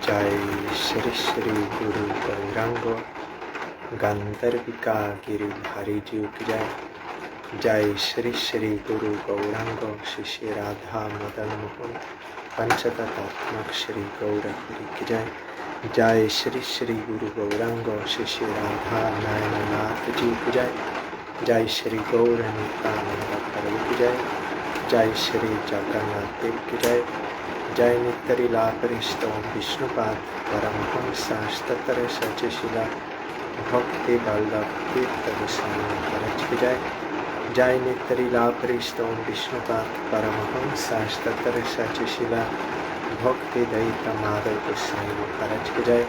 जय श्री श्री गुरु गौरांग गंधर्विका गिरिधारी जी की जय। जय श्री श्री गुरु गौरांग शिष्य राधा मदन मोहन पंचतत्त्वात्मक श्री गौरहरि की जय। जय श्री श्री गुरु गौरांग शिष्य राधा नयननाथ जी की जय। जय श्री गौर नित्यानंद प्रभु की जय। जय श्री जगन्नाथ देव की जय। जय नित्यलीला परिष्टों विष्णुपाद परमहंस शास्त्र सचिशिला भक्ति वल्लभ तीर्थ गोस्वामी महाराज की जय। जय नित्यलीला परिष्टों विष्णुपाद परमहंस शास्त्र सचिशिला भक्ति दैत माधव गोस्वामी महाराज की जय।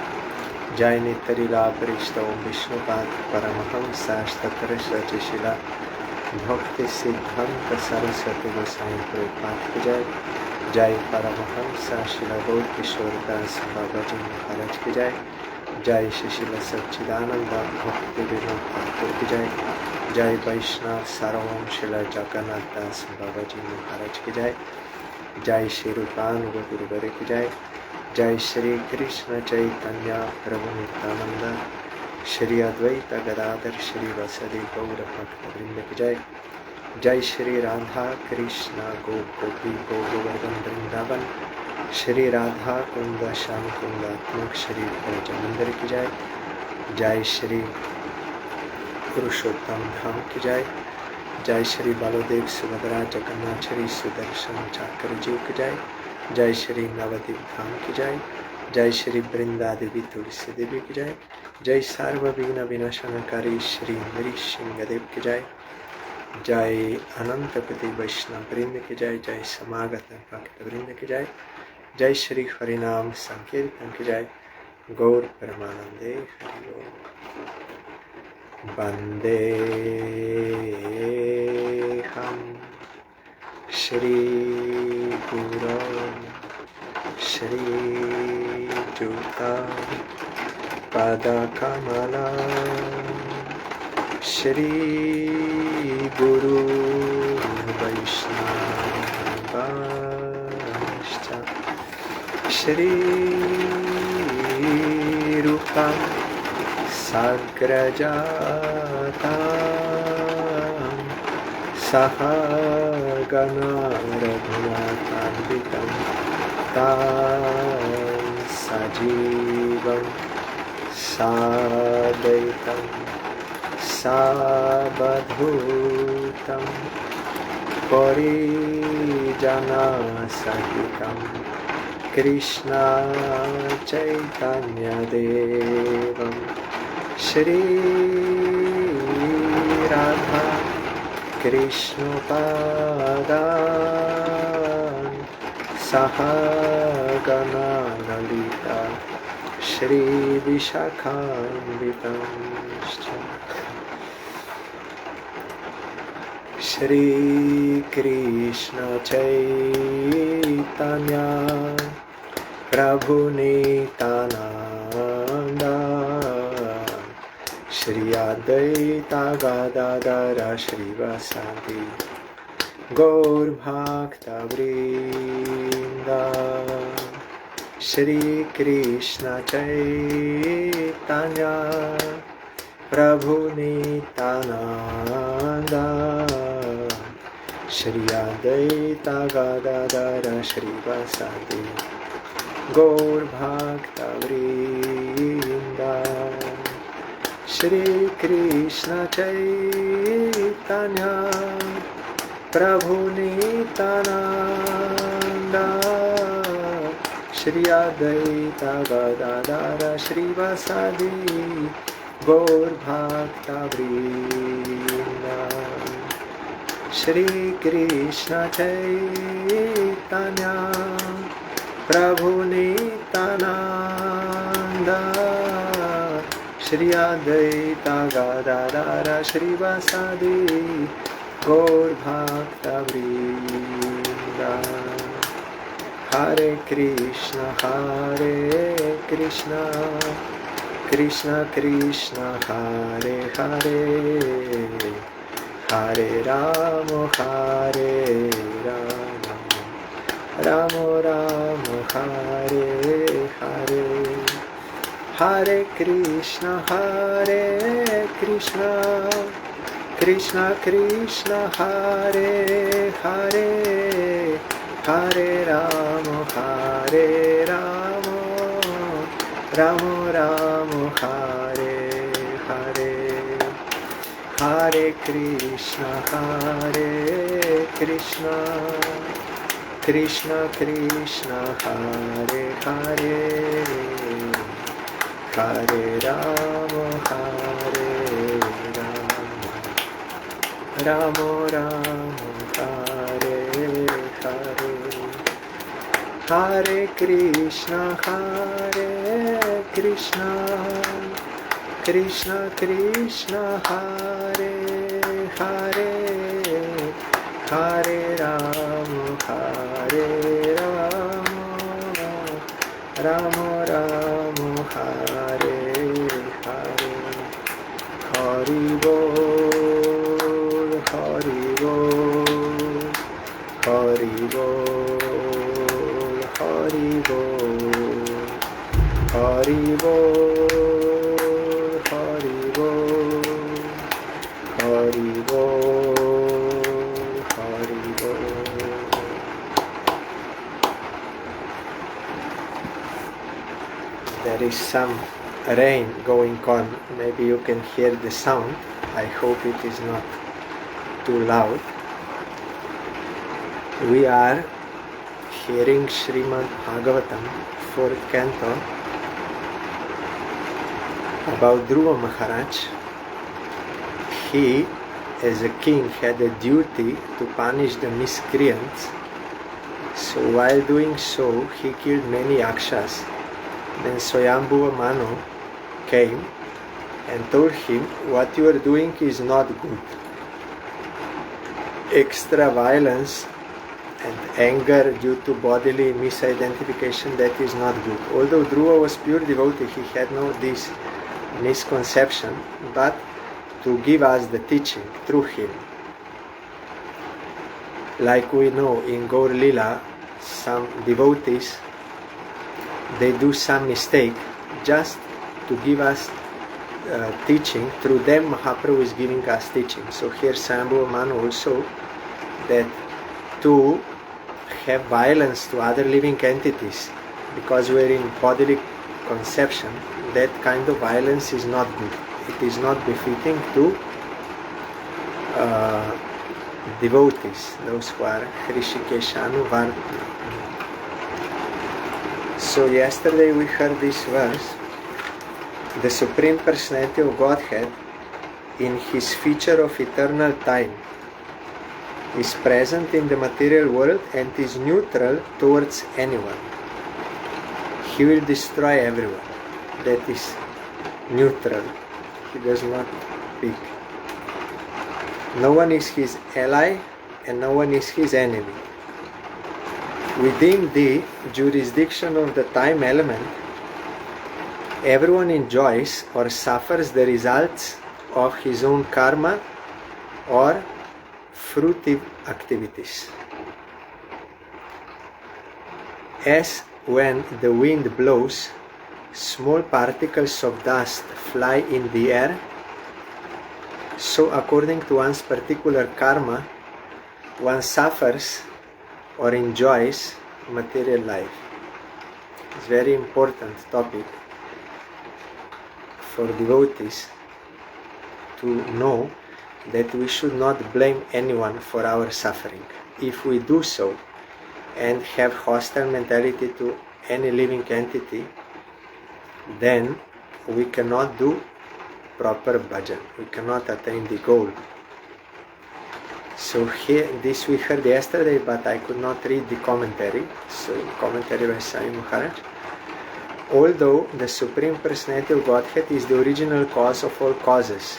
जय नित्यलीला परिष्टों विष्णुपाद परमहंस शास्त्र सचिशिला भक्ति सिद्धांत सरस्वती गोस्वामी प्रभुपाद की जय। जय परमहंस श्री गौर किशोर दास बाबा जी महाराज की जय। जय शिशिल सच्चिदानंद भक्ति विनोद ठाकुर की जय। जय वैष्णव सार्वभौम शिला जगन्नाथ दास बाबा जी महाराज की जय। जय श्री रूपानुग गुरुवर की जय। जय श्री कृष्ण चैतन्य प्रभु नित्यानंद श्री अद्वैत गदाधर श्री वसदि गौर भक्त वृंद की जय। जय श्री राधा कृष्ण गोपी गोवर्धन वृंदावन श्री राधा कुंद श्याम कुंदात्मक श्री ब्रज मंदिर की जय। जय श्री पुरुषोत्तम धाम की जय। जय श्री बालोदेव सुभद्रा जगन्नाथ श्री सुदर्शन चाकर जी की जय। जय श्री नवदीप धाम की जय। जय श्री वृंदा देवी तुलसी देवी की जय। जय सार्वविघ्न विनाशनकारी श्री नृसिंह देव की जय। जय अनंत कोटि वैष्णव वृंद की जय। जय समागत भक्त वृंद की जय। जय श्री हरिनाम संकीर्तन की जय। गौर परमानंदे हरि ओम। वंदे हम श्री गुरु श्री जुता पद कमला श्री गुरु वैष्णवांश्च श्री रूपं सग्रजातं सहगण रघुनाथान्वितं तं सजीवं साद्वैतं सावधूतं परिजनसहितं कृष्ण चैतन्यदेवं श्री राधा कृष्णपादान् सहगण ललिता श्री विशाखान्वितंश्च श्री कृष्ण चैतन्य प्रभु नित्यानंद श्री अद्वैत गदाधर श्रीवासादि गौर भक्तवृंद श्री कृष्ण चैतन्य प्रभु नित्यानंद श्री अद्वैत गदाधर श्रीवासादि गौर भक्तवृंद श्री कृष्ण चैतन्य प्रभु नित्यानंद श्री अद्वैत गदाधर श्रीवासादि गौर भक्तवृंद श्री कृष्ण चैतन्य प्रभु नित्यानंद श्री अद्वैत गदाधर श्रीवासादि गौर भक्तवृंद हरे Krishna Krishna Krishna Hare Hare Hare Ram Ram Ram Hare Hare, Hare Krishna, Krishna Krishna, Hare Hare, Hare Rama, Rama Rama, Hare Hare, Hare Krishna, Krishna Krishna, Hare Hare, Hare Rama, Rama Rama, Hare Hare, Hare Krishna, Krishna Krishna, Hare Hare, Hare Rama, Rama Rama, Hare Hare, Hari Bol, Hari Bol, Hari Bol, Hari Bol, Hari Bol, Hari Bol, Hari Bol, Hari Bol. There is some rain going on. Maybe you can hear the sound. I hope it is not too loud. We are hearing SRIMAD BHAGAVATAM, 4th canto, about Dhruva Maharaj. He, as a king, had a duty to punish the miscreants. So while doing so, he killed many yakshas. Then Swayambhuva Manu came and told him, what you are doing is not good. Extra violence and anger due to bodily misidentification, that is not good. Although Dhruva was pure devotee, he had no this misconception, but to give us the teaching through him. Like we know in Gaur Lila, some devotees, they do some mistake just to give us teaching. Through them Mahaprabhu is giving us teaching. So here Swayambhuva Manu also, that to have violence to other living entities because we are in bodily conception, that kind of violence is not good. It is not befitting to devotees, those who are Hrishikeshanu. So yesterday we heard this verse. The Supreme Personality of Godhead, in His feature of eternal time, is present in the material world and is neutral towards anyone. He will destroy everyone. That is neutral. He does not pick. No one is His ally and no one is His enemy. Within the jurisdiction of the time element, everyone enjoys or suffers the results of his own karma or fruitive activities. As when the wind blows, small particles of dust fly in the air, so according to one's particular karma, one suffers or enjoys material life. It's a very important topic for devotees to know that we should not blame anyone for our suffering. If we do so and have hostile mentality to any living entity, then we cannot do proper bhajan. We cannot attain the goal. So here, this we heard yesterday, but I could not read the commentary. So commentary by Swami Maharaj. Although the Supreme Personality of Godhead is the original cause of all causes,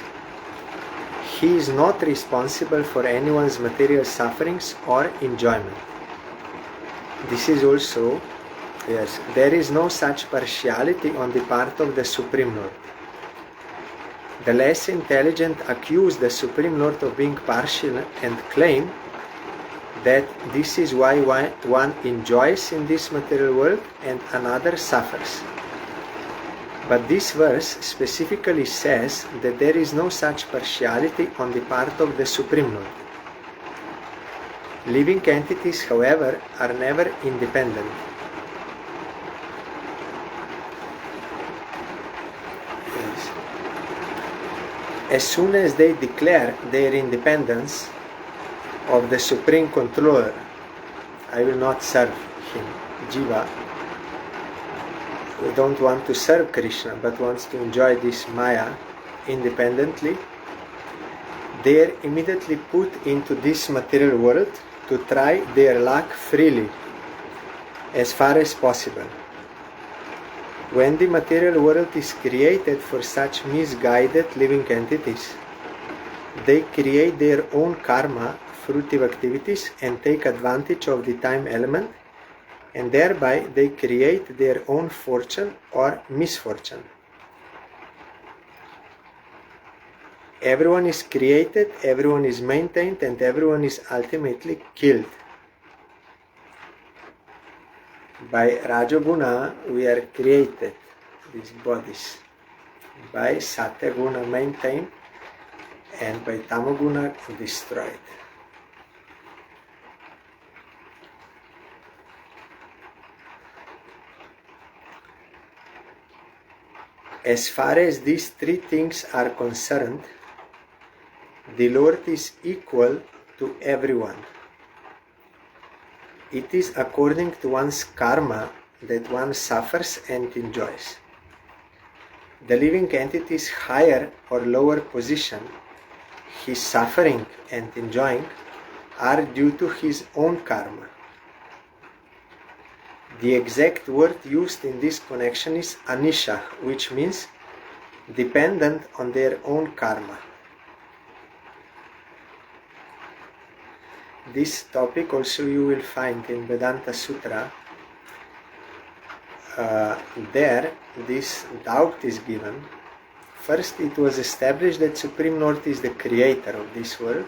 He is not responsible for anyone's material sufferings or enjoyment. This is also, yes, there is no such partiality on the part of the Supreme Lord. The less intelligent accuse the Supreme Lord of being partial and claim that this is why one enjoys in this material world and another suffers. But this verse specifically says that there is no such partiality on the part of the Supreme Lord. Living entities, however, are never independent. Yes. As soon as they declare their independence of the Supreme Controller, I will not serve him, Jiva, who don't want to serve Krishna but wants to enjoy this Maya independently, they are immediately put into this material world to try their luck freely as far as possible. When the material world is created for such misguided living entities, they create their own karma, fruitive activities, and take advantage of the time element, and thereby they create their own fortune or misfortune. Everyone is created, everyone is maintained, and everyone is ultimately killed. By Rajoguna we are created, these bodies. By Satyaguna maintained, and by Tamoguna destroyed. As far as these three things are concerned, the Lord is equal to everyone. It is according to one's karma that one suffers and enjoys. The living entity's higher or lower position, his suffering and enjoying, are due to his own karma. The exact word used in this connection is anisha, which means dependent on their own karma. This topic also you will find in Vedanta Sutra. There this doubt is given. First, it was established that Supreme Lord is the creator of this world.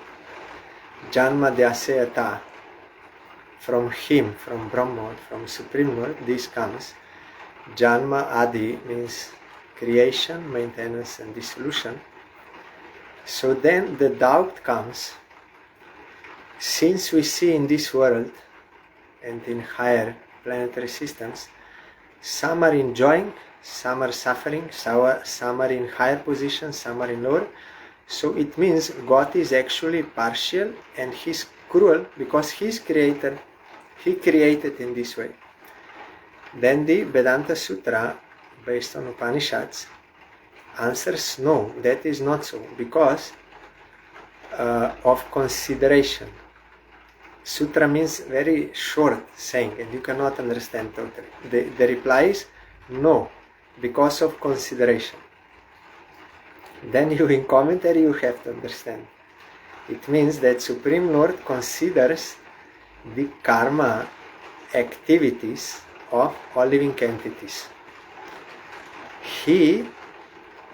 Janma Dyasayata. From him, from Brahma, from Supreme Lord, this comes. Janma Adi means creation, maintenance and dissolution. So then the doubt comes, since we see in this world and in higher planetary systems, some are enjoying, some are suffering, some are in higher positions, some are in lower. So it means God is actually partial and He's cruel because He's creator. He created in this way. Then the Vedanta Sutra, based on Upanishads, answers no, that is not so, because of consideration. Sutra means very short saying, and you cannot understand totally. The reply is no, because of consideration. Then you in commentary you have to understand. It means that Supreme Lord considers the karma activities of all living entities. He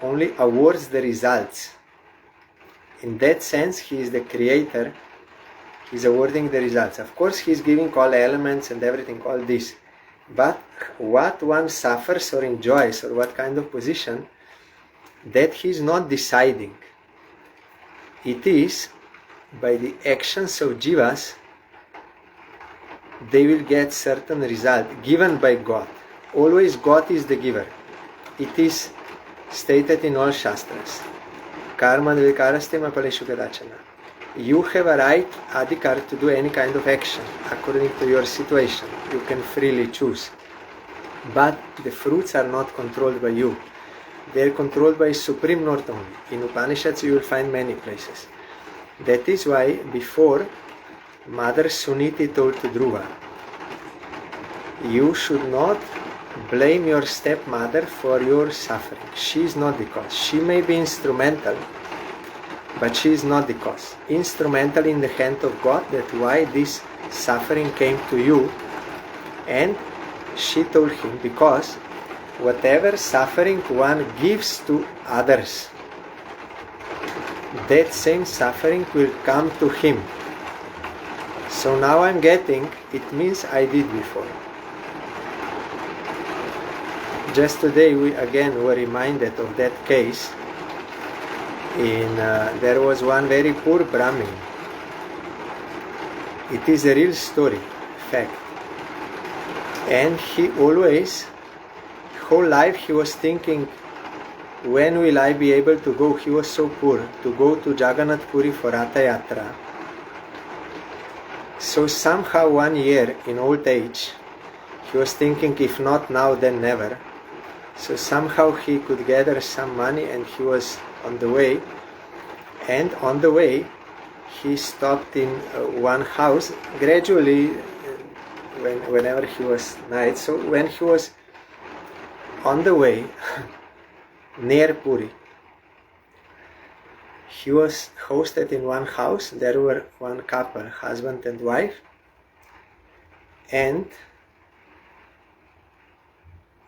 only awards the results. In that sense, He is the creator. He is awarding the results. Of course, He is giving all elements and everything, all this. But what one suffers or enjoys, or what kind of position, that He is not deciding. It is by the actions of jivas they will get certain result given by God. Always God is the giver. It is stated in all Shastras. Karma dvikaraste mapaleshu kadachana. You have a right, adhikar, to do any kind of action according to your situation. You can freely choose. But the fruits are not controlled by you. They are controlled by Supreme Lord only. In Upanishads you will find many places. That is why before Mother Suniti told to Dhruva, you should not blame your stepmother for your suffering. She is not the cause. She may be instrumental, but she is not the cause. Instrumental in the hand of God, that why this suffering came to you. And she told him, because whatever suffering one gives to others, that same suffering will come to him. So now I'm getting, it means I did before. Just today we again were reminded of that case. There was one very poor Brahmin. It is a real story, fact. And he always, whole life he was thinking, when will I be able to go, he was so poor, to go to Jagannath Puri for Ratha Yatra. So somehow one year in old age, he was thinking, if not now then never. So somehow he could gather some money and he was on the way. And on the way, he stopped in one house gradually whenever he was night. So when he was on the way near Puri, he was hosted in one house. There were one couple, husband and wife, and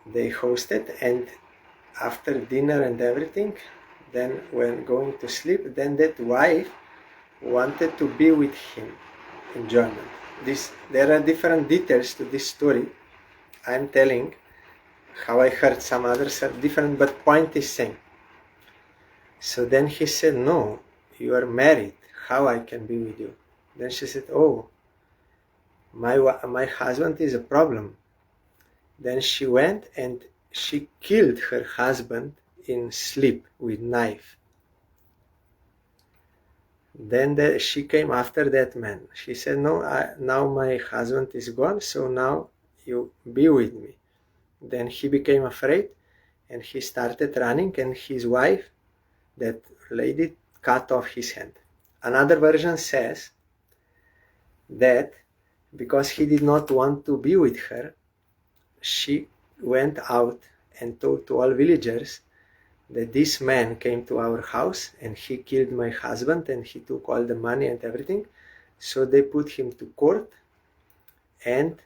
they hosted, and after dinner and everything, then when going to sleep, then that wife wanted to be with him, enjoyment. There are different details to this story. I'm telling how I heard, some others are different, but point is same. So then he said, no, you are married, how I can be with you? Then she said, oh, my husband is a problem. Then she went and she killed her husband in sleep with knife. Then she came after that man. She said, no, now my husband is gone, so now you be with me. Then he became afraid and he started running, and his wife, that lady, cut off his hand. Another version says that because he did not want to be with her, she went out and told to all villagers that this man came to our house and he killed my husband and he took all the money and everything. So they put him to court, and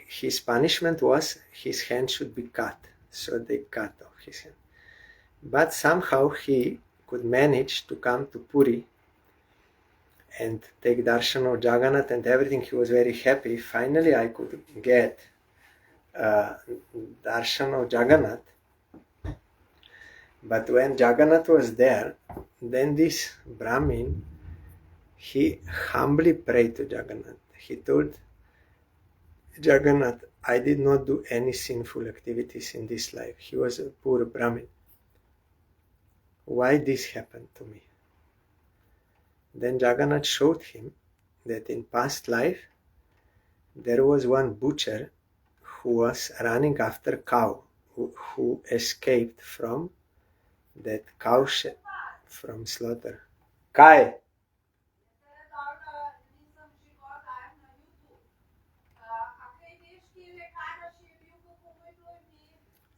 his punishment was his hand should be cut. So they cut off his hand. But somehow he could manage to come to Puri and take darshan of Jagannath and everything. He was very happy. Finally I could get darshan of Jagannath. But when Jagannath was there, then this Brahmin, he humbly prayed to Jagannath. He told Jagannath, I did not do any sinful activities in this life. He was a poor Brahmin. Why this happened to me? Then Jagannath showed him that in past life there was one butcher who was running after cow, who escaped from that cow shed, from slaughter. Kai!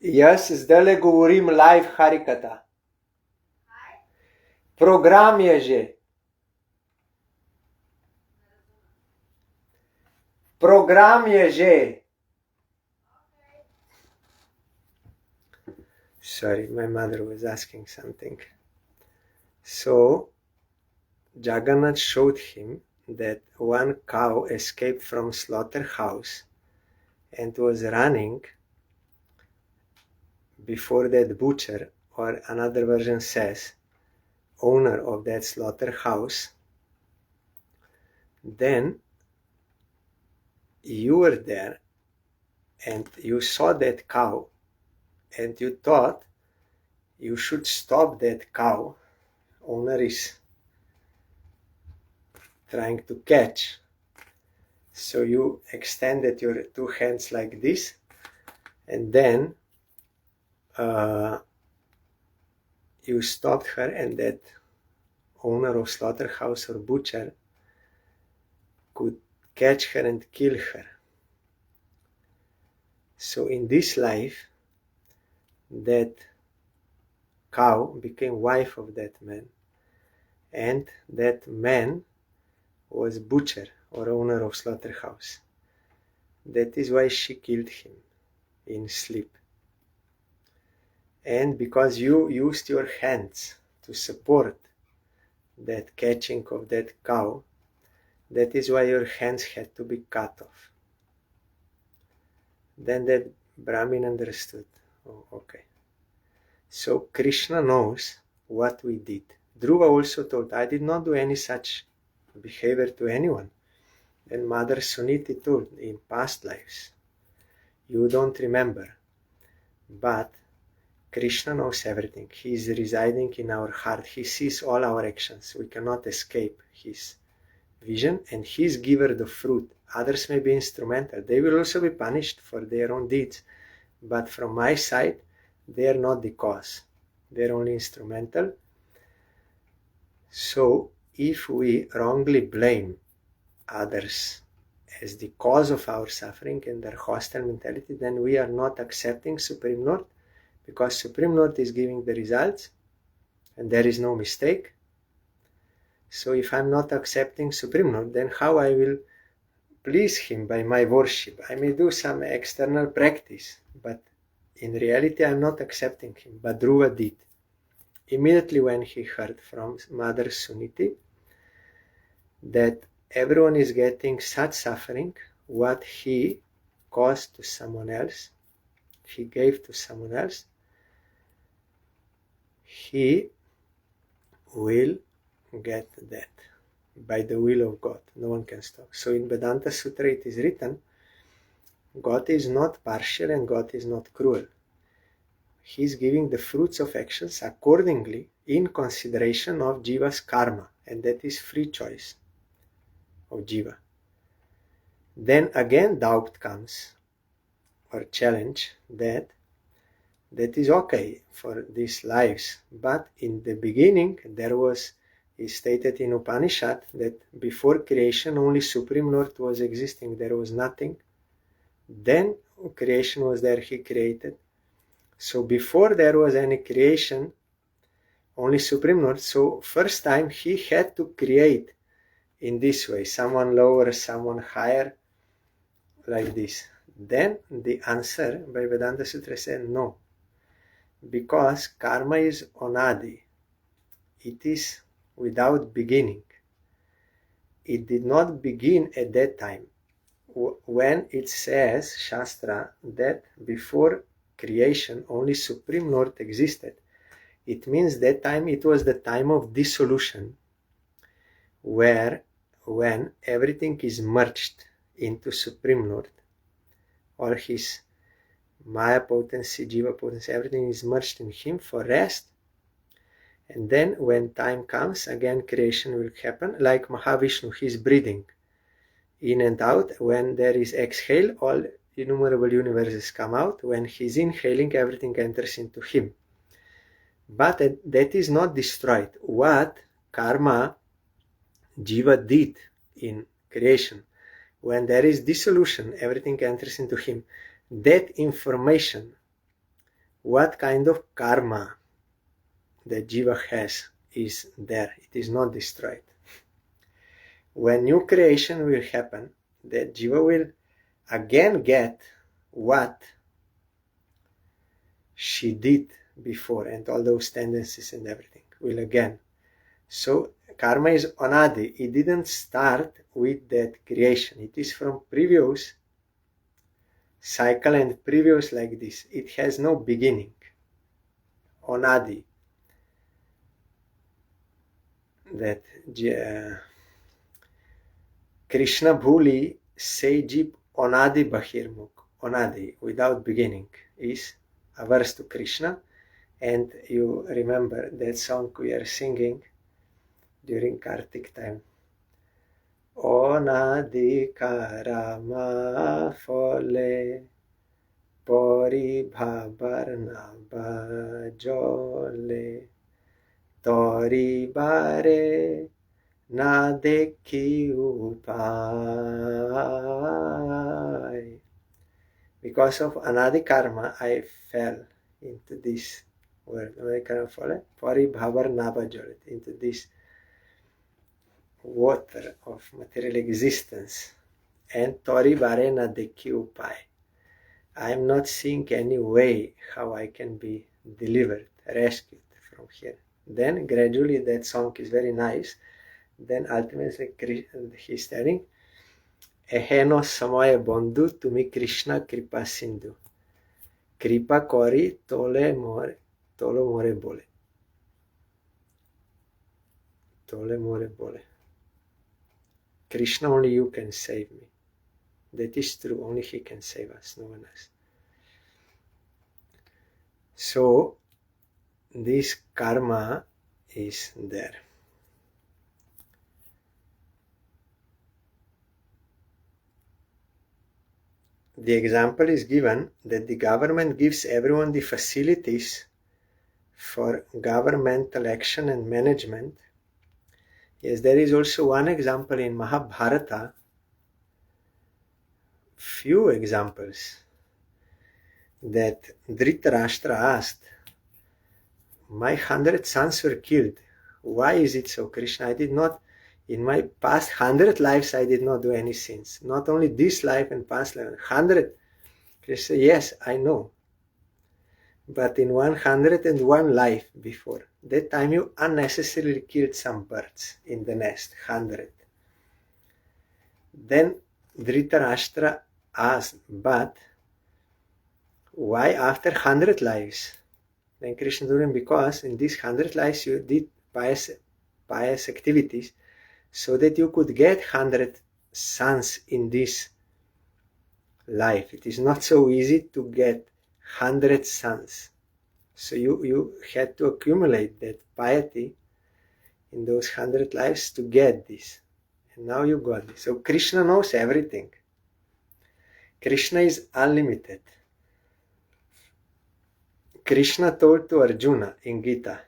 Jaz zdajle govorim live Harikata. Program je že. Program je že. Sorry, my mother was asking something. So, Jagannath showed him that one cow escaped from slaughterhouse and was running before that butcher, or another version says, owner of that slaughterhouse. Then you were there and you saw that cow and you thought you should stop that cow. Owner is trying to catch. So you extended your two hands like this, and then you stopped her, and that owner of slaughterhouse or butcher could catch her and kill her. So in this life, that cow became wife of that man, and that man was butcher or owner of slaughterhouse. That is why she killed him in sleep. And because you used your hands to support that catching of that cow, That is why your hands had to be cut off. Then that Brahmin understood. Oh, okay. So Krishna knows what we did. Dhruva also told, I did not do any such behavior to anyone. Then Mother Suniti told, in past lives, you don't remember. But Krishna knows everything. He is residing in our heart. He sees all our actions. We cannot escape his vision, and he is giver of fruit. Others may be instrumental. They will also be punished for their own deeds. But from my side, they are not the cause. They are only instrumental. So if we wrongly blame others as the cause of our suffering and their hostile mentality, then we are not accepting Supreme Lord, because Supreme Lord is giving the results and there is no mistake. So if I'm not accepting Supreme Lord, then how I will please him by my worship? I may do some external practice, but in reality I'm not accepting him. But Dhruva did. Immediately when he heard from Mother Suniti that everyone is getting such suffering, what he caused to someone else, he gave to someone else, he will get that by the will of God. No one can stop. So in Vedanta Sutra it is written, God is not partial and God is not cruel. He is giving the fruits of actions accordingly in consideration of Jiva's karma, and that is free choice of Jiva. Then again doubt comes, or challenge, that is okay for these lives, but in the beginning there was, is stated in Upanishad, that before creation only Supreme Lord was existing, there was nothing. Then creation was there, he created. So before there was any creation, only Supreme Lord. So first time he had to create in this way, someone lower, someone higher, like this. Then the answer by Vedanta Sutra said no, because karma is onadi. It is without beginning. It did not begin at that time. When it says, Shastra, that before creation only Supreme Lord existed, it means that time it was the time of dissolution, when everything is merged into Supreme Lord, all his Maya potency, Jiva potency, everything is merged in him for rest. And then when time comes, again creation will happen, like Mahavishnu, he is breathing in and out. When there is exhale, all innumerable universes come out. When he is inhaling, everything enters into him. But that is not destroyed. What karma Jiva did in creation, when there is dissolution, everything enters into him. That information, what kind of karma that Jiva has, is there. It is not destroyed. When new creation will happen, that Jiva will again get what she did before, and all those tendencies and everything will again. So karma is onadi. It didn't start with that creation. It is from previous cycle and previous like this. It has no beginning. Onadi. That Krishna Bhuli Sejip Onadi Bahirmuk. Onadi, without beginning, is a verse to Krishna. And you remember that song we are singing during Kartik time. Onadi karama fole pori bhabar naba jole tori bare na dekhi upai. Because of anadi karma, I fell into this world. Anadi karma fole pori bhabar naba jole, into this water of material existence, and tori bare na dekhi upai. I am not seeing any way how I can be delivered, rescued from here. Then gradually that song is very nice. Then ultimately he's telling, Eheno samoye bondhu tumi Krishna kripa sindhu. Kripa kori tolo more bole. Tole more bole. Krishna, only you can save me. That is true, only he can save us, no one else. So, this karma is there. The example is given that the government gives everyone the facilities for governmental action and management. Yes, there is also one example in Mahabharata, few examples, that Dhritarashtra asked, my 100 sons were killed. Why is it so, Krishna? I did not, in my past 100 lives, I did not do any sins. Not only this life and past life, 100. Krishna, yes, I know. But in 101 life before, that time you unnecessarily killed some birds in the nest, 100. Then Dhritarashtra asked, but why after 100 lives? Then Krishna told him, because in these 100 lives you did pious activities so that you could get 100 sons in this life. It is not so easy to get 100 sons. So you had to accumulate that piety in those 100 lives to get this. And now you got this. So Krishna knows everything. Krishna is unlimited. Krishna told to Arjuna in Gita,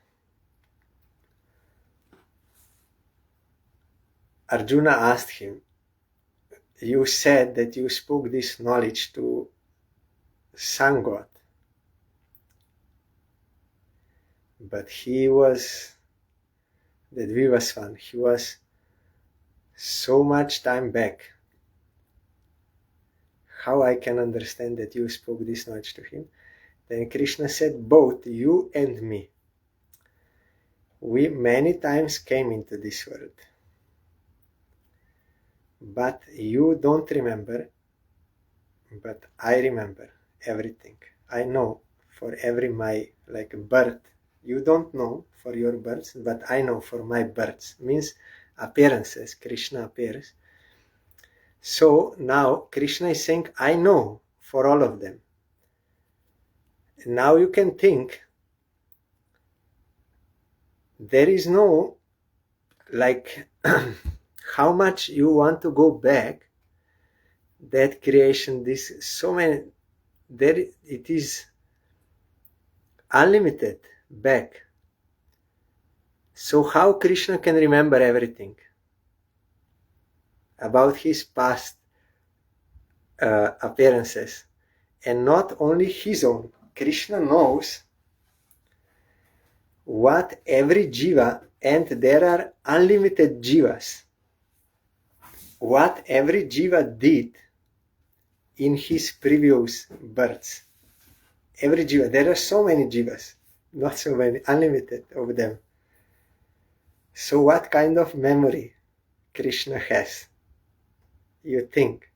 Arjuna asked him, you said that you spoke this knowledge to sun god, but he was, that Vivaswan, he was so much time back. How I can understand that you spoke this knowledge to him? Then Krishna said, both you and me, we many times came into this world, but you don't remember, but I remember everything. I know for every my birth. You don't know for your births, but I know for my births. Means appearances. Krishna appears. So now Krishna is saying, I know for all of them. Now you can think, there is no how much you want to go back, that creation, this so many, there it is unlimited back. So how Krishna can remember everything about his past appearances? And not only his own. Krishna knows what every jiva, and there are unlimited jivas, what every jiva did in his previous births. Every jiva, there are so many jivas, not so many, unlimited of them. So what kind of memory Krishna has? You think.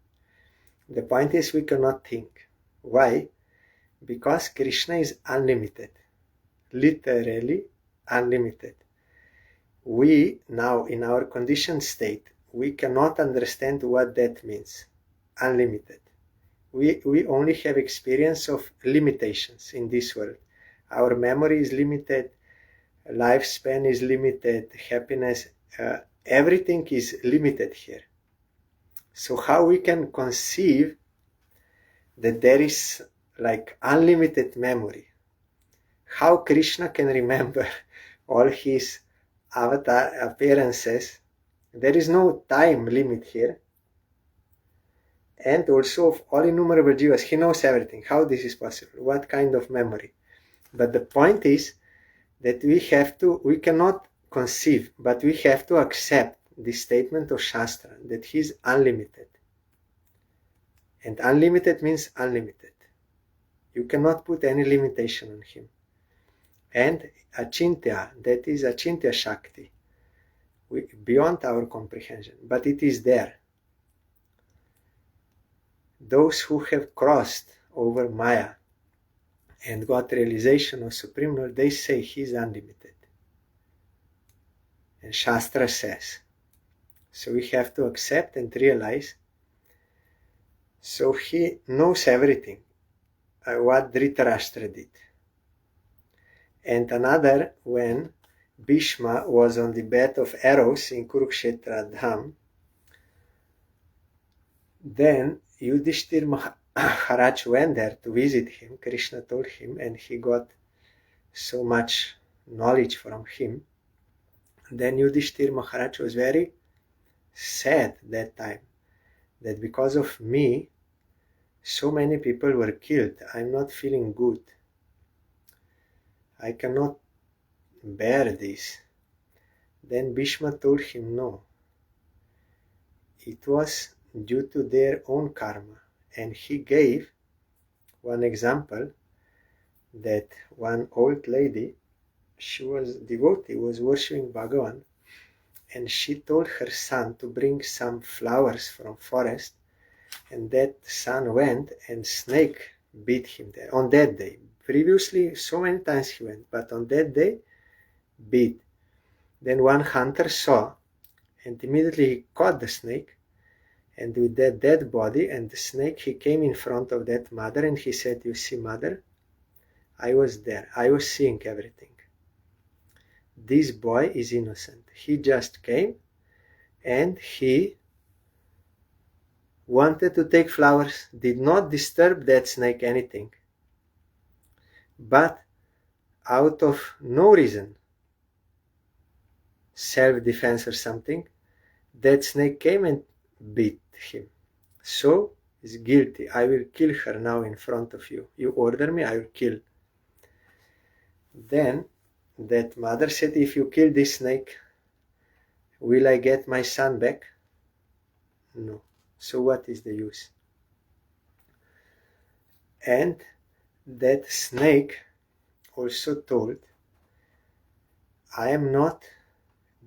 The point is we cannot think. Why? Because Krishna is unlimited. Literally unlimited. We now, in our conditioned state, we cannot understand what that means. Unlimited. We only have experience of limitations in this world. Our memory is limited, lifespan is limited, happiness, everything is limited here. So how we can conceive that there is unlimited memory? How Krishna can remember all his avatar appearances? There is no time limit here. And also of all innumerable jivas, he knows everything. How this is possible? What kind of memory? But the point is that we cannot conceive, but we have to accept the statement of Shastra that he is unlimited. And unlimited means unlimited. You cannot put any limitation on him. And achintya, that is achintya Shakti. beyond our comprehension, but it is there. Those who have crossed over Maya and got realization of Supreme Lord, they say He is unlimited. And Shastra says. So we have to accept and realize. So He knows everything, what Dhritarashtra did. And another, when Bhishma was on the bed of arrows in Kurukshetra Dham, then Yudhishthir Maharaj went there to visit him. Krishna told him, and he got so much knowledge from him. Then Yudhishthir Maharaj was very sad that time, that because of me, so many people were killed. I'm not feeling good. I cannot bear this. Then Bhishma told him, no. It was due to their own karma. And he gave one example, that one old lady, she was devotee, was worshipping Bhagavan, and she told her son to bring some flowers from forest, and that son went and snake bit him there on that day. Previously, so many times he went, but on that day, bit. Then one hunter saw, and immediately he caught the snake, and with that dead body and the snake, he came in front of that mother, and he said, you see, mother, I was there. I was seeing everything. This boy is innocent. He just came, and he wanted to take flowers, did not disturb that snake anything. But out of no reason, self-defense or something, that snake came and bit him. So, is guilty. I will kill her now in front of you. You order me, I will kill. Then that mother said, if you kill this snake, will I get my son back? No. So what is the use? And that snake also told, I am not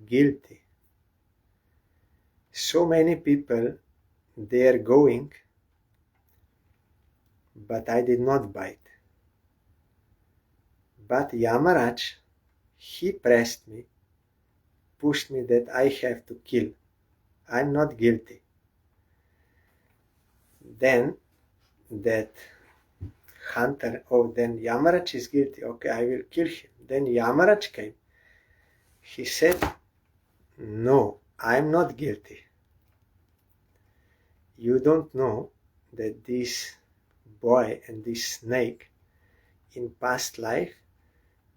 guilty. So many people, they are going, but I did not bite. But Yamaraj, he pressed me, pushed me that I have to kill. I'm not guilty. Then that hunter, then Yamaraj is guilty. Okay, I will kill him. Then Yamaraj came. He said, no, I'm not guilty. You don't know that this boy and this snake, in past life,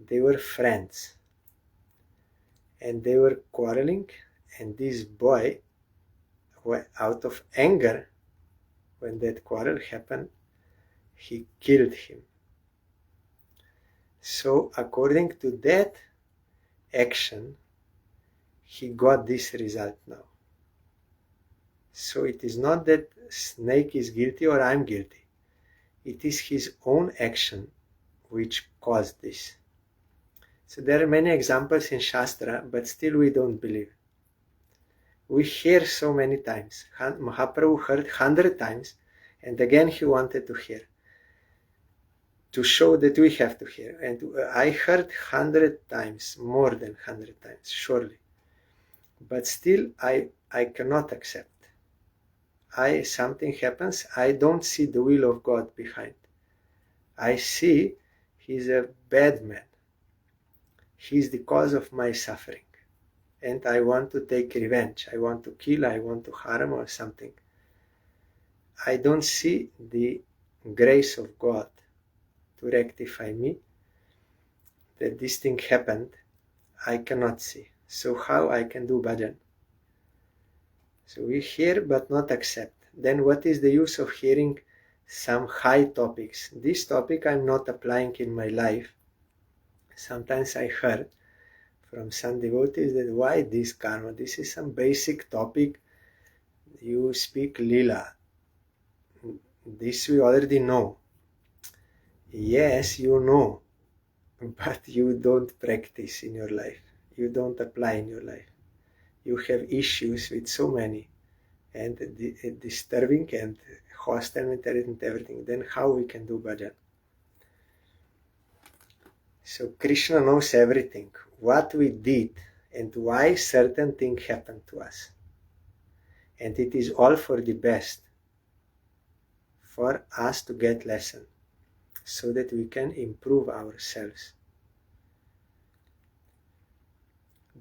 they were friends. And they were quarreling, and this boy, out of anger, when that quarrel happened, he killed him. So according to that action, he got this result now. So it is not that snake is guilty or I'm guilty. It is his own action which caused this. So there are many examples in Shastra, but still we don't believe. We hear so many times. Mahaprabhu heard 100 times, and again he wanted to hear, to show that we have to hear. And I heard 100 times, more than 100 times, surely. But still I cannot accept. Something happens, I don't see the will of God behind. I see he's a bad man. He's the cause of my suffering. And I want to take revenge. I want to kill, I want to harm or something. I don't see the grace of God to rectify me. That this thing happened, I cannot see. So how I can do bhajan? So we hear but not accept. Then what is the use of hearing some high topics? This topic I'm not applying in my life. Sometimes I heard from some devotees that why this karma? This is some basic topic. You speak lila. This we already know. Yes, you know, but you don't practice in your life. You don't apply in your life. you have issues with so many and disturbing and hostile mentality and everything, then how we can do bhajan? So Krishna knows everything, what we did and why certain thing happened to us. And it is all for the best, for us to get lesson, so that we can improve ourselves.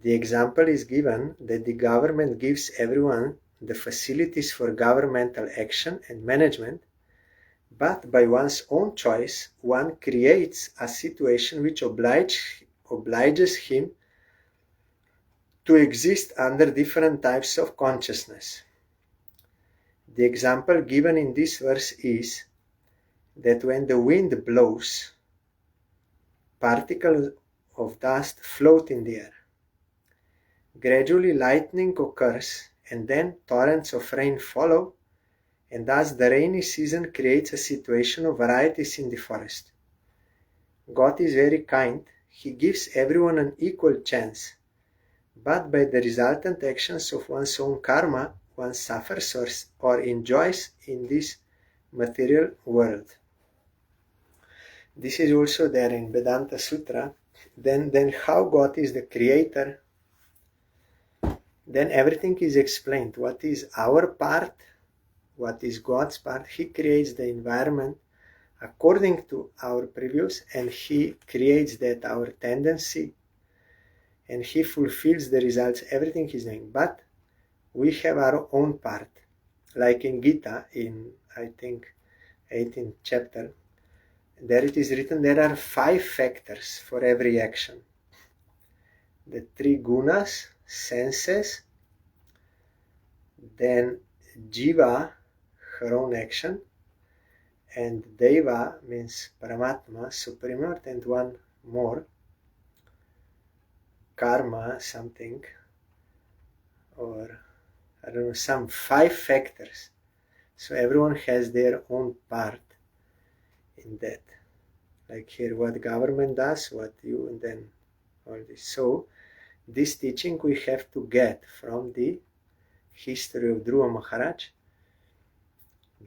The example is given that the government gives everyone the facilities for governmental action and management, but by one's own choice, one creates a situation which obliges him to exist under different types of consciousness. The example given in this verse is that when the wind blows, particles of dust float in the air. Gradually lightning occurs, and then torrents of rain follow, and thus the rainy season creates a situation of varieties in the forest. God is very kind. He gives everyone an equal chance, but by the resultant actions of one's own karma, one suffers or enjoys in this material world. This is also there in Vedanta Sutra. Then how God is the creator? Then everything is explained. What is our part? What is God's part? He creates the environment according to our previous, and He creates that our tendency, and He fulfills the results, everything He's doing. But we have our own part. Like in Gita, in I think 18th chapter, there it is written there are 5 factors for every action. The 3 gunas, senses, then jiva, her own action, and deva means Paramatma, Supreme Lord, and one more, karma, something, or I don't know, some 5 factors. So everyone has their own part in that. Like here, what government does, what you, and then all this. So this teaching we have to get from the history of Dhruva Maharaj,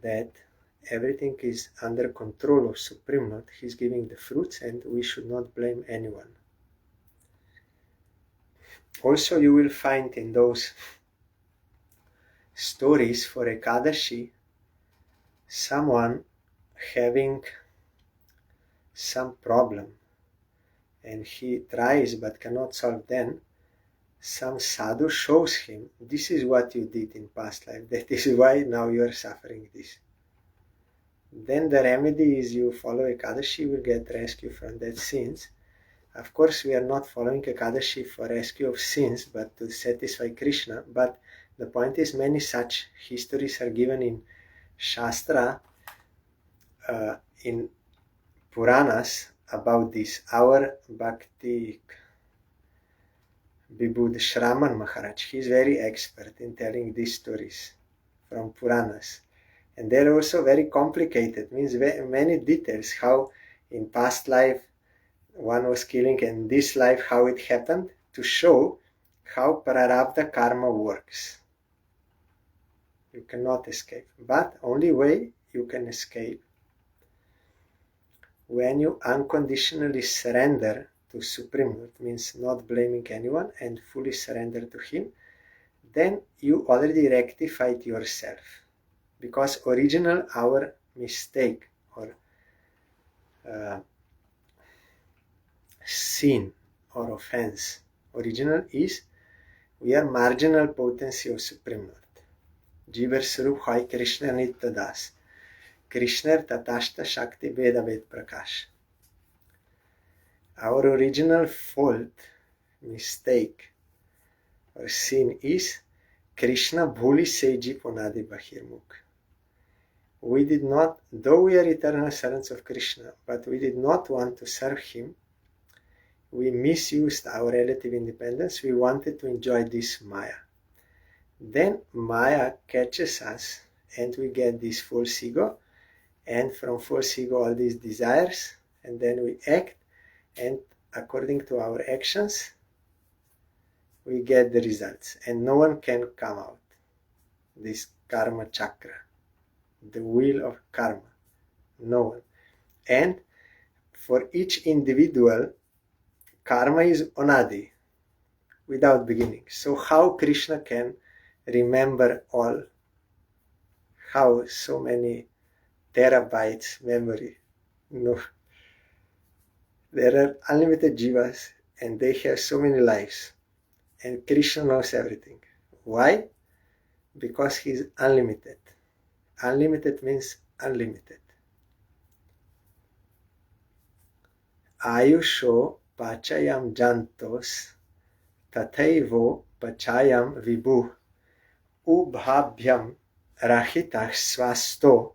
that everything is under control of Supreme Lord. He's giving the fruits, and we should not blame anyone. Also, you will find in those stories for Ekadashi someone having some problem, and he tries but cannot solve. Then some sadhu shows him, this is what you did in past life, that is why now you are suffering this. Then the remedy is you follow Ekadashi, you will get rescue from that sins. Of course, we are not following Ekadashi for rescue of sins, but to satisfy Krishna. But the point is, many such histories are given in Shastra, in Puranas about this. Our Bhakti Vibhuda Shraman Maharaj, he is very expert in telling these stories from Puranas. And they're also very complicated, means many details, how in past life one was killing, and this life how it happened, to show how prarabdha karma works. You cannot escape, but only way you can escape when you unconditionally surrender to Supreme Lord, means not blaming anyone and fully surrender to Him. Then you already rectified yourself, because original our mistake or sin or offense, original is we are marginal potency of Supreme Lord. Jivar Sarup Hai Krishna Nitya Das, Krishna Tatashta Shakti Veda Ved Prakash. Our original fault, mistake or sin is Krishna Bhuli Seji Ponadi Bahirmukh. We did not, though we are eternal servants of Krishna, but we did not want to serve Him. We misused our relative independence. We wanted to enjoy this Maya. Then Maya catches us and we get this false ego, and from false ego all these desires, and then we act, and according to our actions we get the results, and no one can come out. This karma chakra, the wheel of karma, no one. And for each individual, karma is onadi, without beginning. So how Krishna can remember all? How so many terabytes memory? No. There are unlimited jivas and they have so many lives. And Krishna knows everything. Why? Because he is unlimited. Unlimited means unlimited. Ayusho pachayam jantos tathaivo pachayam vibhu ubhabhyam rahitah swasto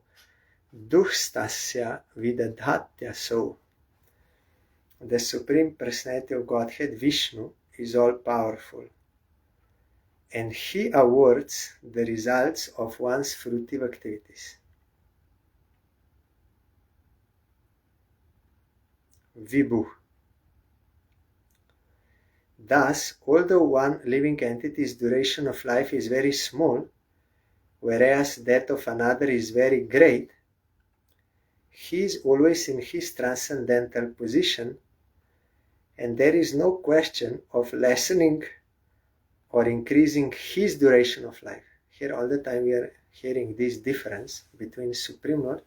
duhstasya vidadhatya so. The Supreme Personality of Godhead, Vishnu, is all-powerful, and he awards the results of one's fruitive activities. Vibhu. Thus, although one living entity's duration of life is very small, whereas that of another is very great, he is always in his transcendental position, and there is no question of lessening or increasing his duration of life. Here all the time we are hearing this difference between Supreme Lord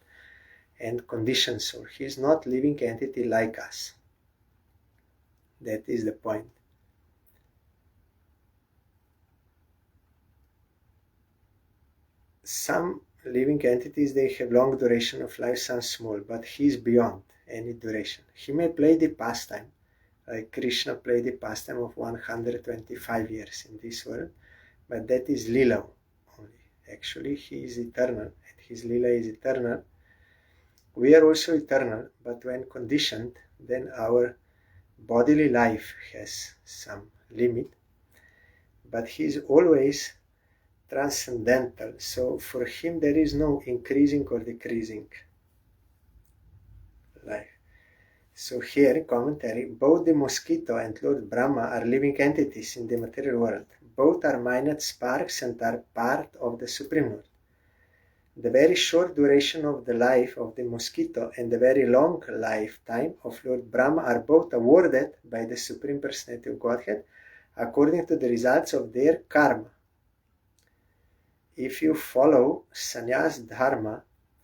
and conditioned soul. He is not living entity like us. That is the point. Some living entities, they have long duration of life, some small, but he is beyond any duration. He may play the pastime, like Krishna played the pastime of 125 years in this world, but that is lila only. Actually, he is eternal, and his lila is eternal. We are also eternal, but when conditioned, then our bodily life has some limit, but he is always transcendental, so for him there is no increasing or decreasing life. So here in commentary, both the mosquito and Lord Brahma are living entities in the material world. Both are minute sparks and are part of the Supreme Lord. The very short duration of the life of the mosquito and the very long lifetime of Lord Brahma are both awarded by the Supreme Personality of Godhead according to the results of their karma. If you follow sannyas dharma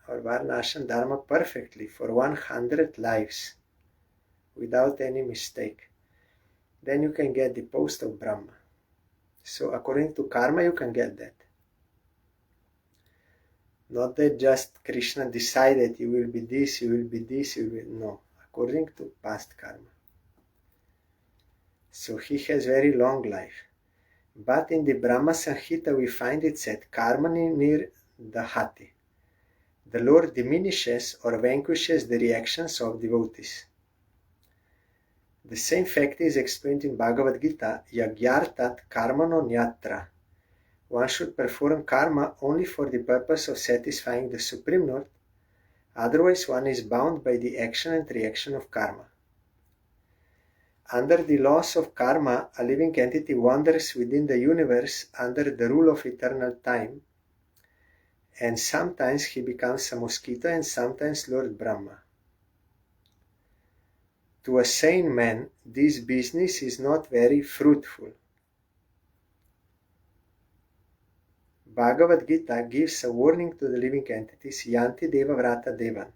or varnashram dharma perfectly for 100 lives without any mistake, then you can get the post of Brahma. So according to karma you can get that. Not that just Krishna decided you will be this, you will be this, you will... No, according to past karma. So he has very long life. But in the Brahma Samhita we find it said, Karmani nir dahati. The Lord diminishes or vanquishes the reactions of devotees. The same fact is explained in Bhagavad Gita, Yagyartat karmano nyatra. One should perform karma only for the purpose of satisfying the Supreme Lord, otherwise one is bound by the action and reaction of karma. Under the laws of karma, a living entity wanders within the universe under the rule of eternal time, and sometimes he becomes a mosquito and sometimes Lord Brahma. To a sane man, this business is not very fruitful. Bhagavad Gita gives a warning to the living entities, Yanti Deva Vrata Devan.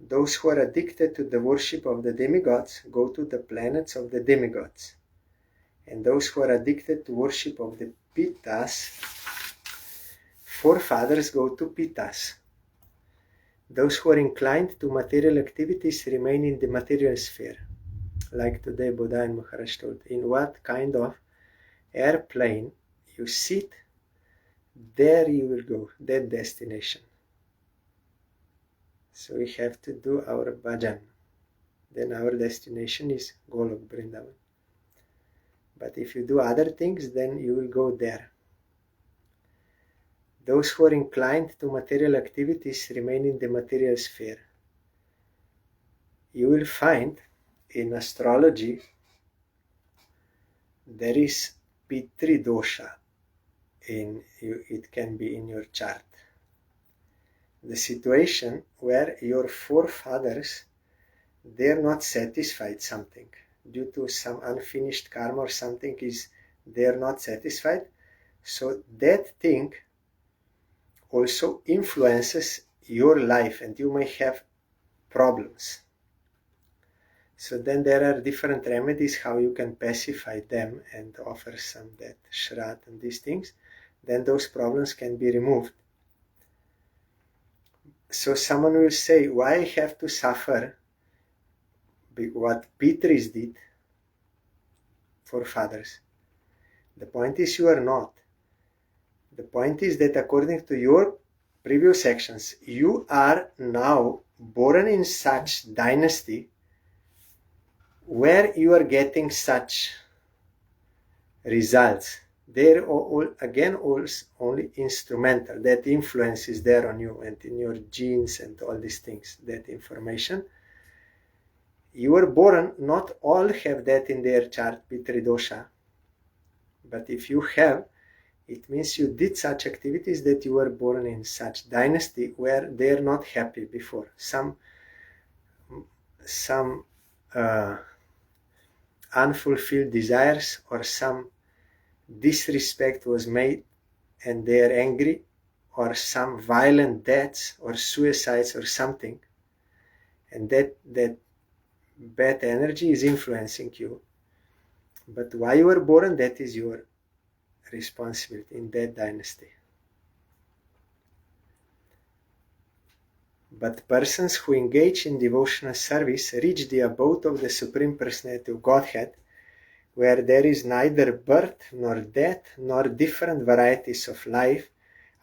Those who are addicted to the worship of the demigods go to the planets of the demigods. And those who are addicted to worship of the Pittas, forefathers go to Pittas. Those who are inclined to material activities remain in the material sphere. Like today Buddha and Maharaj told, in what kind of airplane you sit, there you will go, that destination. So we have to do our bhajan. Then our destination is Golok Vrindavan. But if you do other things, then you will go there. Those who are inclined to material activities remain in the material sphere. You will find in astrology there is Pitri dosha in you, it can be in your chart. The situation where your forefathers, they're not satisfied something due to some unfinished karma or something is they're not satisfied. So that thing also influences your life and you may have problems. So then there are different remedies how you can pacify them and offer some that shraddha and these things. Then those problems can be removed. So someone will say, why I have to suffer what Pitris did for fathers? The point is you are not. The point is that according to your previous actions, you are now born in such dynasty where you are getting such results. They're all, again, also only instrumental. That influence is there on you and in your genes and all these things, that information. You were born, not all have that in their chart, Pitri dosha. But if you have, it means you did such activities that you were born in such dynasty where they're not happy before. Some unfulfilled desires or some disrespect was made and they are angry, or some violent deaths or suicides or something, and that bad energy is influencing you. But why you were born, that is your responsibility in that dynasty. But persons who engage in devotional service reach the abode of the Supreme Personality of Godhead, where there is neither birth nor death nor different varieties of life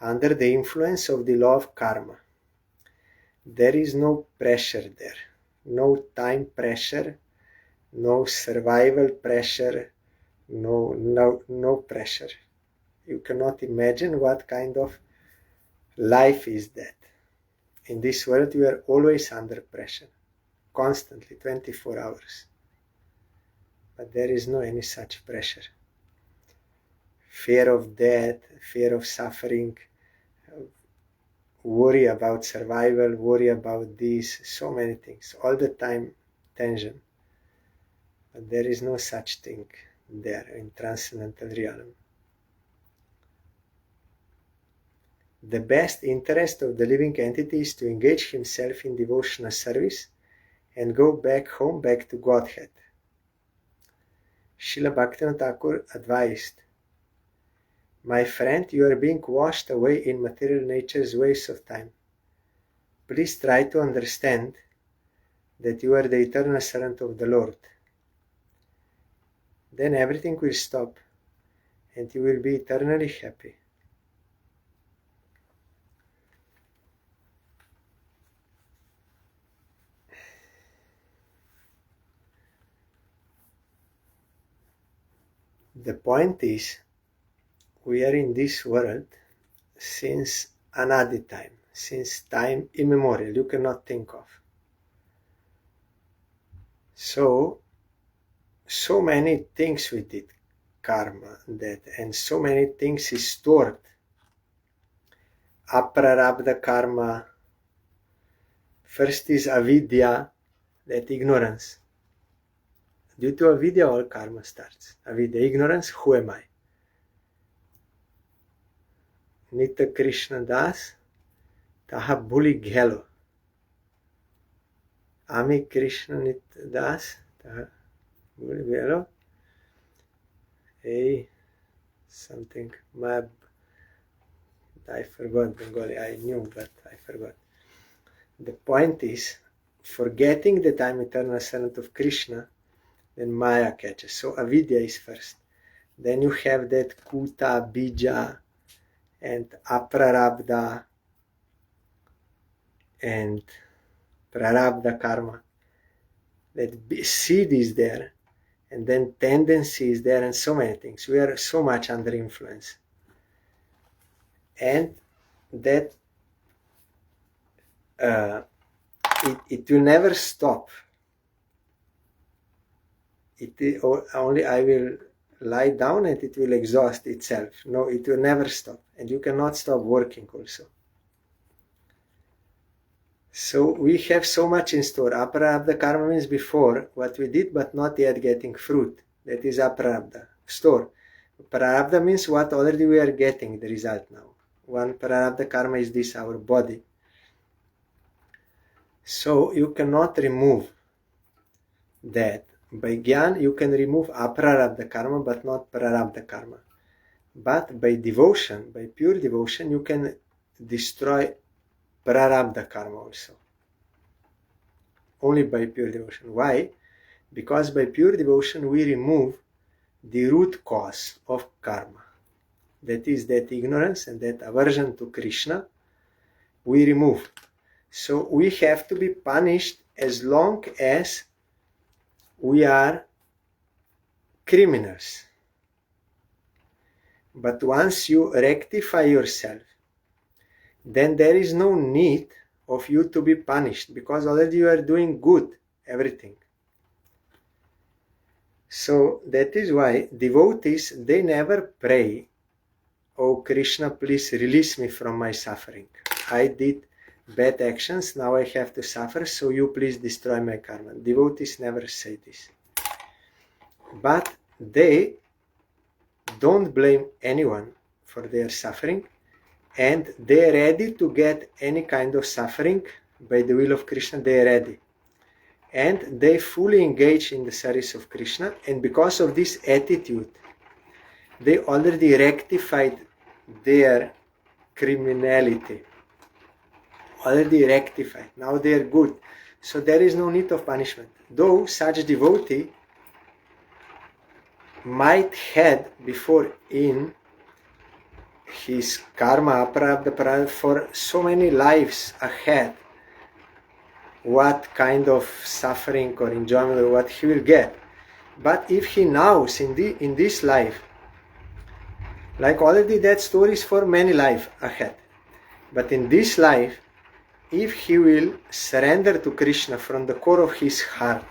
under the influence of the law of karma. There is no pressure there, no time pressure, no survival pressure, no pressure. You cannot imagine what kind of life is that. In this world you are always under pressure, constantly, 24 hours. But there is no any such pressure. Fear of death, fear of suffering, worry about survival, worry about this, so many things. All the time tension. But there is no such thing there in transcendental realm. The best interest of the living entity is to engage himself in devotional service and go back home, back to Godhead. Srila Bhaktivinoda Thakur advised, my friend, you are being washed away in material nature's waves of time. Please try to understand that you are the eternal servant of the Lord. Then everything will stop and you will be eternally happy. The point is, we are in this world since anadi time, since time immemorial, you cannot think of. So many things we did, karma, that, and so many things is stored. Aprarabdha karma, first is avidya, that ignorance. Due to avidya, all karma starts. Avidya, ignorance, who am I? Nitya Krishna Das, taha bhuli ghelo. Ami Krishna Nitya Das, taha bhuli ghelo. Something, Mab, I forgot Bengali, I knew, but I forgot. The point is, forgetting that I'm eternal servant of Krishna, then Maya catches. So avidya is first. Then you have that kuta, bija, and aprarabdha, and prarabdha karma. That seed is there, and then tendency is there, and so many things. We are so much under influence. And that it will never stop. Only I will lie down and it will exhaust itself. No, it will never stop. And you cannot stop working also. So we have so much in store. Aprarabdha karma means before what we did but not yet getting fruit. That is aprarabdha, store. Prarabdha means what already we are getting, the result now. One prarabdha karma is this, our body. So you cannot remove that. By Gyan you can remove aprarabdha karma but not prarabdha karma. But by devotion, by pure devotion, you can destroy prarabdha karma also. Only by pure devotion. Why? Because by pure devotion we remove the root cause of karma. That is that ignorance and that aversion to Krishna we remove. So we have to be punished as long as we are criminals. But once you rectify yourself, then there is no need of you to be punished, because already you are doing good, everything. So that is why devotees, they never pray, "Oh Krishna, please release me from my suffering. I did bad actions, now I have to suffer, so you please destroy my karma." Devotees never say this. But they don't blame anyone for their suffering, and they are ready to get any kind of suffering by the will of Krishna. They are ready. And they fully engage in the service of Krishna, and because of this attitude, they already rectified their criminality. Already rectified. Now they are good. So there is no need of punishment. Though such devotee might had before in his karma, aprarabdha, for so many lives ahead, what kind of suffering or enjoyment or what he will get. But if he knows in this life, like already that story is for many lives ahead, but in this life, if he will surrender to Krishna from the core of his heart,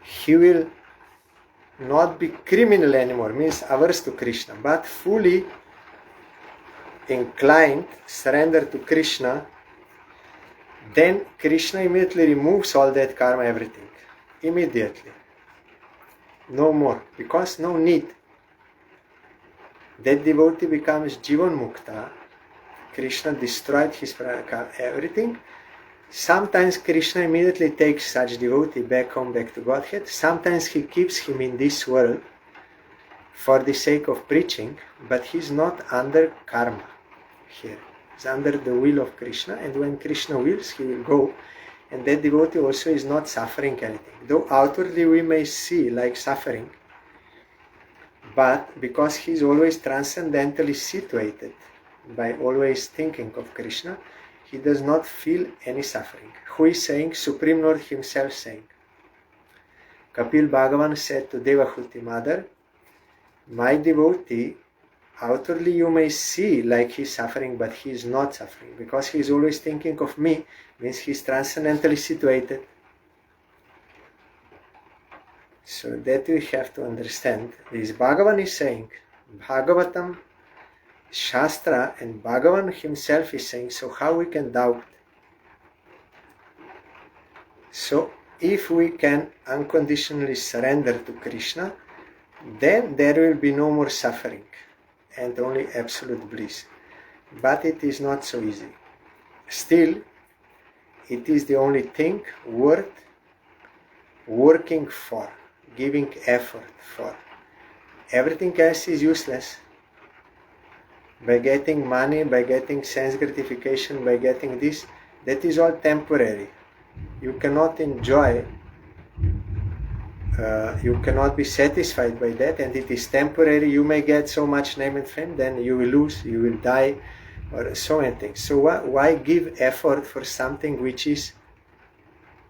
he will not be criminal anymore, means averse to Krishna, but fully inclined, surrender to Krishna. Then Krishna immediately removes all that karma, everything. Immediately. No more. Because no need. That devotee becomes Jivan Mukta. Krishna destroyed his everything. Sometimes Krishna immediately takes such devotee back home, back to Godhead. Sometimes he keeps him in this world for the sake of preaching, but he's not under karma here. He's under the will of Krishna, and when Krishna wills, he will go. And that devotee also is not suffering anything. Though outwardly we may see like suffering, but because he is always transcendentally situated by always thinking of Krishna, he does not feel any suffering. Who is saying? Supreme Lord himself saying. Kapil Bhagavan said to Devahuti mother, "My devotee, outwardly you may see like he is suffering, but he is not suffering. Because he is always thinking of me, means he is transcendently situated." So that we have to understand. This Bhagavan is saying, Bhagavatam, Shastra, and Bhagavan himself is saying, so how we can doubt? So if we can unconditionally surrender to Krishna, then there will be no more suffering and only absolute bliss. But it is not so easy. Still, it is the only thing worth working for, giving effort for. Everything else is useless. By getting money, by getting sense gratification, by getting this, that is all temporary. You cannot enjoy, you cannot be satisfied by that, and it is temporary. You may get so much name and fame, then you will lose, you will die, or so many things. So why give effort for something which is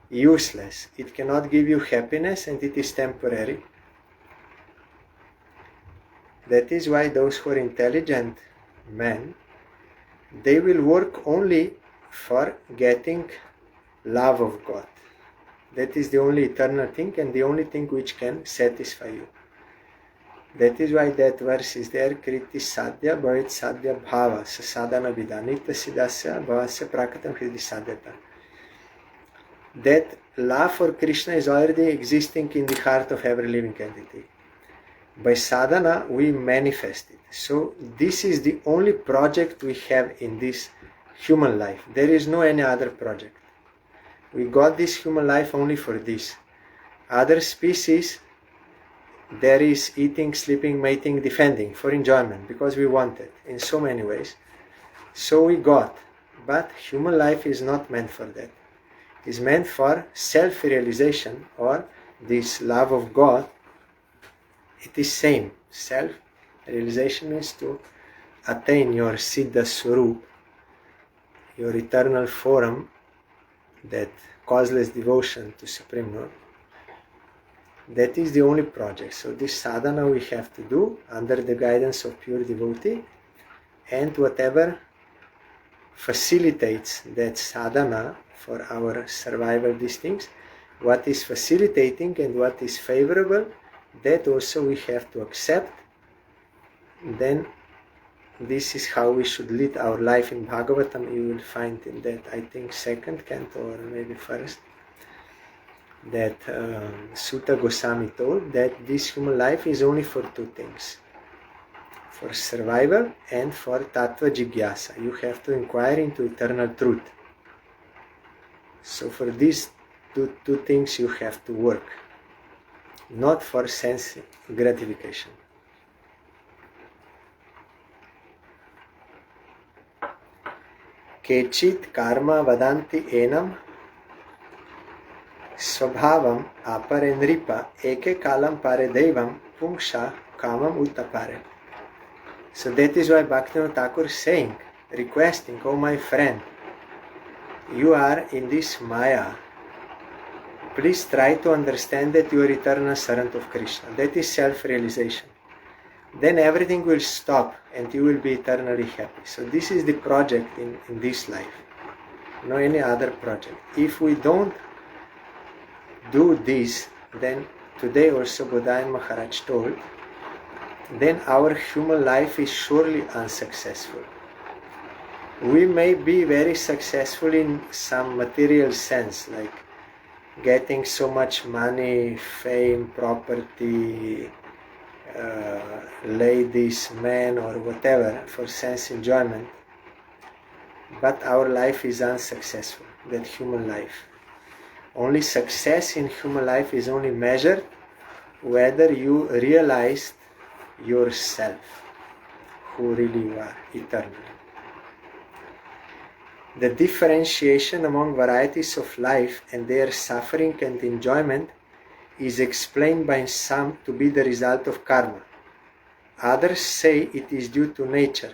useless? It cannot give you happiness, and it is temporary. That is why those who are intelligent men, they will work only for getting love of God. That is the only eternal thing and the only thing which can satisfy you. That is why that verse is there. Kriti sadhya bhavet sadhya bhava sadhana vidanita siddhasya bhavasya prakatam kriti sadhyata. That love for Krishna is already existing in the heart of every living entity. By sadhana we manifest it. So this is the only project we have in this human life. There is no any other project. We got this human life only for this. Other species, there is eating, sleeping, mating, defending for enjoyment because we want it in so many ways. So we got. But human life is not meant for that. It is meant for self-realization or this love of God. It is same. Self-realization means to attain your Siddha Swarup, your eternal form, that causeless devotion to Supreme Lord. That is the only project. So this sadhana we have to do under the guidance of pure devotee, and whatever facilitates that sadhana for our survival, these things, what is facilitating and what is favorable, that also we have to accept. Then this is how we should lead our life. In Bhagavatam you will find in that, I think, second canto or maybe first, that Sutta Goswami told that this human life is only for two things: for survival and for tattva jigyasa. You have to inquire into eternal truth. So for these two things you have to work, not for sense gratification. Kechit karma vadanti enam svabhavam apare nripa eke kalam pare devam pungsha kamam uttapare. So that is why Bhaktivinoda Thakur is saying, requesting, oh my friend, you are in this Maya. Please try to understand that you are eternal servant of Krishna. That is self-realization. Then everything will stop and you will be eternally happy. So this is the project in this life. No any other project. If we don't do this, then today also Godayan Maharaj told, then our human life is surely unsuccessful. We may be very successful in some material sense, like getting so much money, fame, property, ladies, men, or whatever, for sense enjoyment. But our life is unsuccessful, that human life. Only success in human life is only measured whether you realized yourself, who really you are, eternally. The differentiation among varieties of life and their suffering and enjoyment is explained by some to be the result of karma. Others say it is due to nature,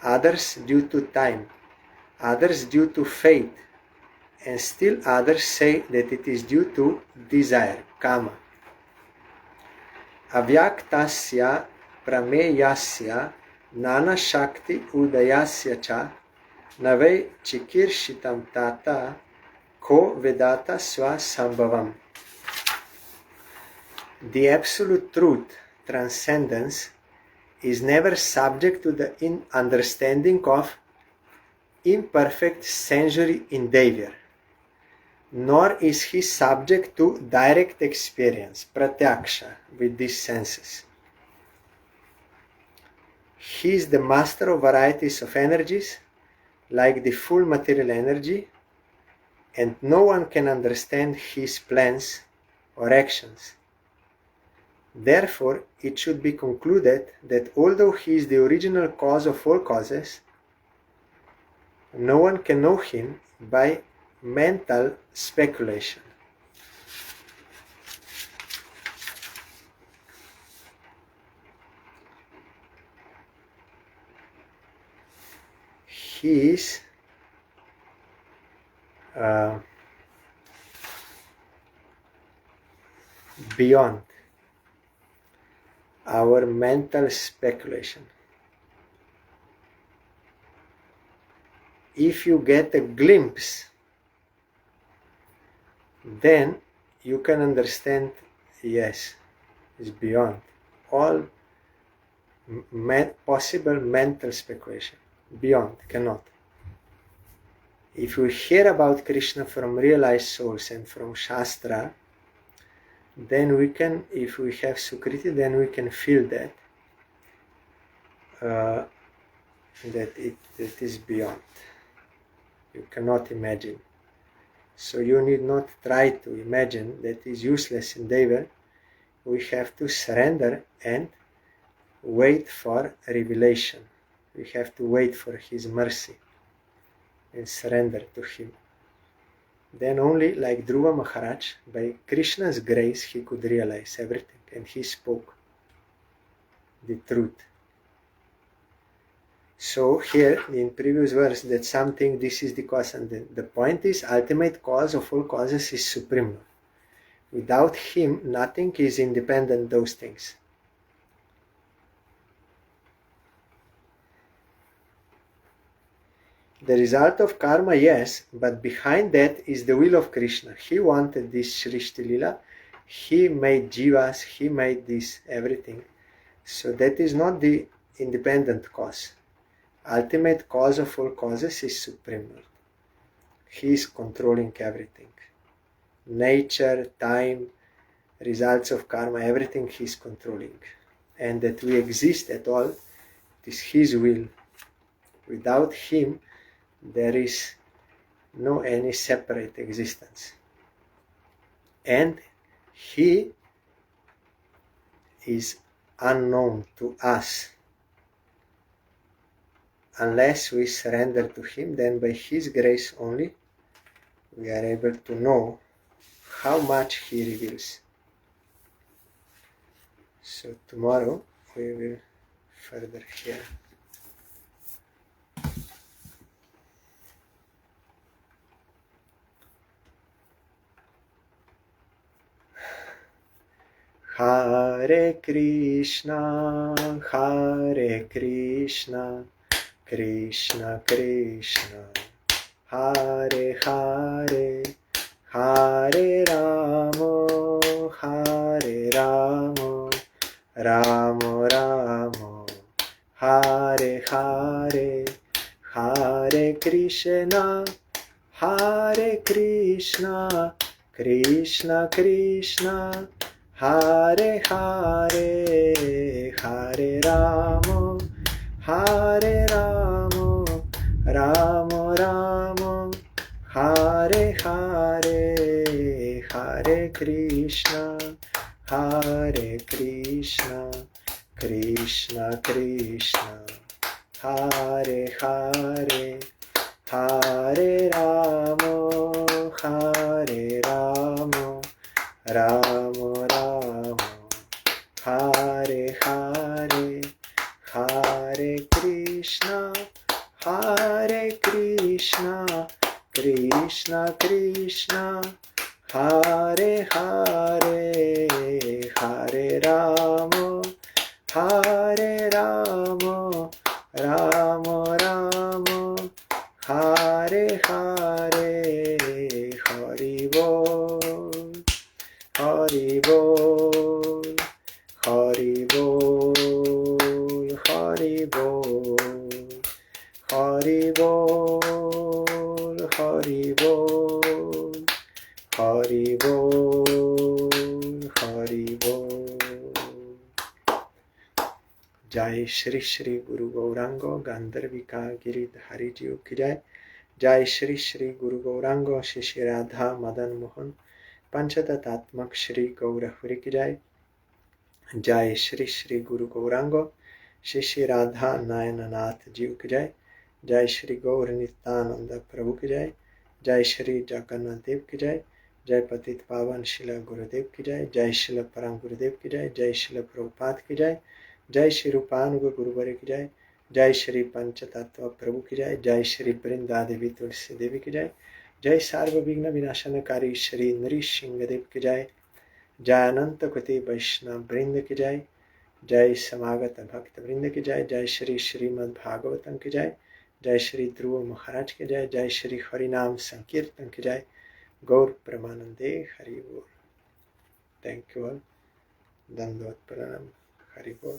others due to time, others due to fate, and still others say that it is due to desire, kama. Avyaktasya prameyasya nana shakti udayasya cha nave chikirshitam tata ko vedata sva sambhavam. The absolute truth, transcendence, is never subject to the understanding of imperfect sensory endeavor, nor is he subject to direct experience, pratyaksha, with these senses. He is the master of varieties of energies, like the full material energy, and no one can understand his plans or actions. Therefore, it should be concluded that although he is the original cause of all causes, no one can know him by mental speculation. He is beyond our mental speculation. If you get a glimpse, then you can understand, yes, it's beyond. all possible mental speculation. Beyond, cannot. If we hear about Krishna from realized souls and from Shastra, then we can, if we have Sukriti, then we can feel that it is beyond. You cannot imagine. So you need not try to imagine, that is useless endeavor. We have to surrender and wait for revelation. We have to wait for His mercy and surrender to Him. Then only, like Dhruva Maharaj, by Krishna's grace, he could realize everything, and he spoke the truth. So here, in previous verse, that something, this is the cause, and the point is, ultimate cause of all causes is Supreme Lord. Without Him, nothing is independent, those things. The result of karma, yes, but behind that is the will of Krishna. He wanted this Shrishti Lila. He made jivas, He made this everything. So that is not the independent cause. Ultimate cause of all causes is Supreme Lord. He is controlling everything. Nature, time, results of karma, everything He is controlling. And that we exist at all, it is His will. Without Him, there is no any separate existence. And He is unknown to us. Unless we surrender to Him, then by His grace only we are able to know how much He reveals. So tomorrow we will further hear. Hare Krishna, Krishna Krishna, Hare Hare, Hare Ramo, Ramo Ramo, Hare Hare, Hare Krishna, Krishna Krishna, Hare Hare, Hare Ramo, Ramo Ramo, Hare Hare, Hare Krishna, Krishna Krishna, Hare Hare, Hare Ramo, Ramo Ramo, Hare Hare, Hare Krishna, Krishna Krishna, Hare Hare, Hare Ramo, Ramo Ramo, Hare Hare, Hari Bol, Hari Bol, Hari Bol, Hari Bol, Hari Bol, Hari Bol, Hari Bol, Hari Bol. Jai Shri Shri Guru Gaurango Gandharvika Giridhari Ji ki Jai. Jai Shri Shri Guru Gaurango Shri Radha Madan Mohan Panchatatatmak Shri Gaurahuri ki Jai. Jai Shri Shri Guru Gaurango Shri Radha Nayananath Ji ki Jai. Jai Shri Gaur Nityananda Prabhu ki Jai. Jai Shri Jagannath Dev ki Jai. Jai Patit Pavan Shila Gurudev ki Jai. Jai Shila Param Gurudev ki Jai. Jai Shila Prabhupada ki Jai. Jai Shri Rupanuga Guruvare ki Jai. Jai Shri Panchatattva Prabhu ki Jai. Jai Shri Brinda Devi Tulsi Devi ki Jai. Jai Sarva Vigna Vinashanakari Shri Nrishingadev ki Jai. Jai Ananta Koti Vaishnav Brinda ki Jai. Jai Samagata Bhakta Brinda ki Jai. Jai Shri Srimad Bhagavatam ki Jai. Jai Shri Dhruva Maharaj ki Jai. Jai Shri Harinam Sankirtan ki Jai. Gaur Pramanande Hari Bol. Thank you all. Dandot Pranam. Hari Bol.